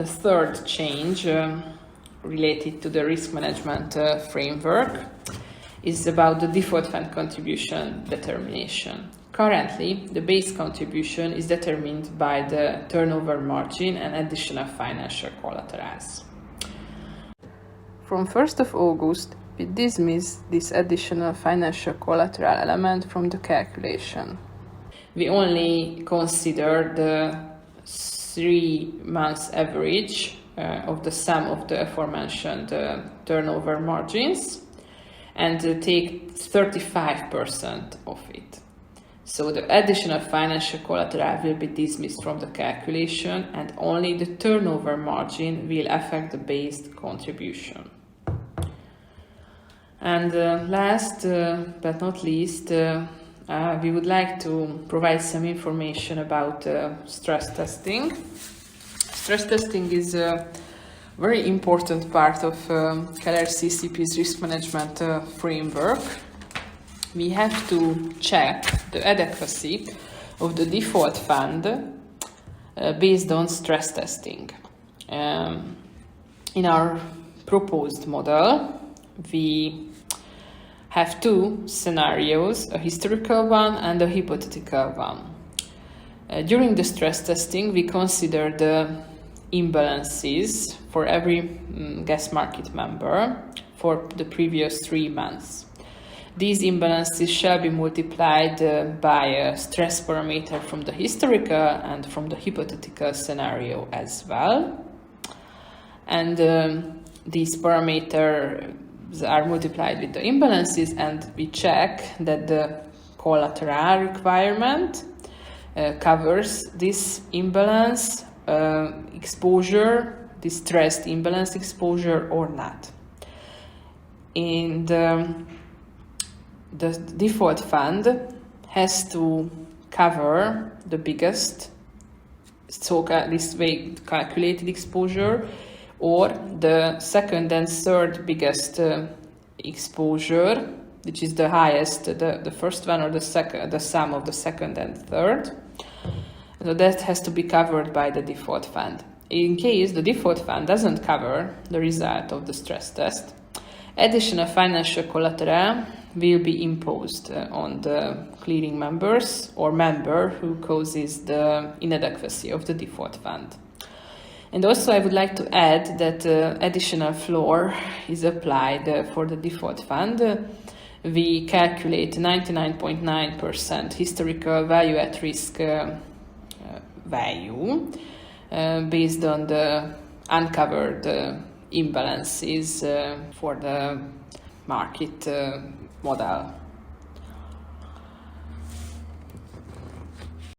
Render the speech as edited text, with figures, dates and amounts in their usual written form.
The third change related to the risk management framework is about the default fund contribution determination. Currently, the base contribution is determined by the turnover margin and additional financial collaterals. From 1st of August, we dismiss this additional financial collateral element from the calculation. We only consider the 3 months average of the sum of the aforementioned turnover margins and take 35% of it. So the additional financial collateral will be dismissed from the calculation and only the turnover margin will affect the base contribution. And last but not least, we would like to provide some information about stress testing. Stress testing is a very important part of Keller CCP's risk management framework. We have to check the adequacy of the default fund based on stress testing. In our proposed model, we have 2 scenarios, a historical one and a hypothetical one. During the stress testing, we consider the imbalances for every gas market member for the previous 3 months. These imbalances shall be multiplied by a stress parameter from the historical and from the hypothetical scenario as well. And these parameters are multiplied with the imbalances, and we check that the collateral requirement covers this imbalance exposure, this stressed imbalance exposure or not. And the default fund has to cover the biggest, so this way calculated exposure, or the second and third biggest exposure, which is the highest, the first one, or the sum of the second and third. So that has to be covered by the default fund. In case the default fund doesn't cover the result of the stress test, additional financial collateral will be imposed on the clearing members or member who causes the inadequacy of the default fund. And also I would like to add that additional floor is applied for the default fund. We calculate 99.9% historical value at risk value based on the uncovered imbalances for the market model.